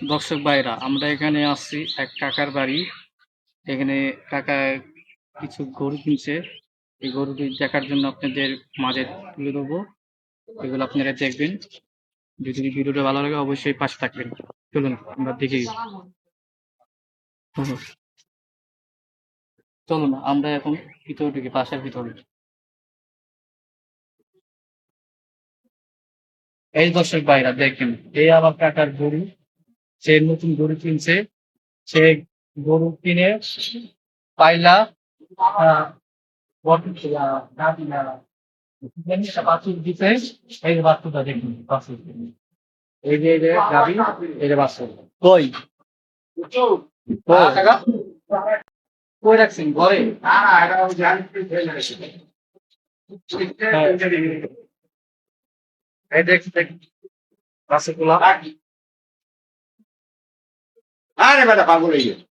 দর্শক ভাইরা, আমরা এখানে আসছি এক কাকার বাড়ি। এখানে কাকা কিছু গরু কিনছে। এই গরুটি দেখার জন্য আপনাদের মাঝে তুলে দেবো। এগুলো আপনারা দেখবেন। যদি ভিডিওটা ভালো লাগে অবশ্যই পাশে থাকবেন। চলুন আমরা দেখি। চলুন আমরা এখন ভিতরে ঢুকি, বাসার ভিতরে। এই দর্শক ভাইরা দেখেন, এই আমার কাকার গরু। সে নতুন গরু কিনছে। সে গরু কিনে পাইলা আহ, একটা বাছুর দিতে। এই যে বাছুরটা দেখুন, বাছুর। এই যে গাভী, এই যে বাছুর। কই টাকা কই রাখছেন ঘরে? হ্যাঁ, এই দেখ বাছুর গুলা। আরে বেটা পাগল হয়ে গেছে।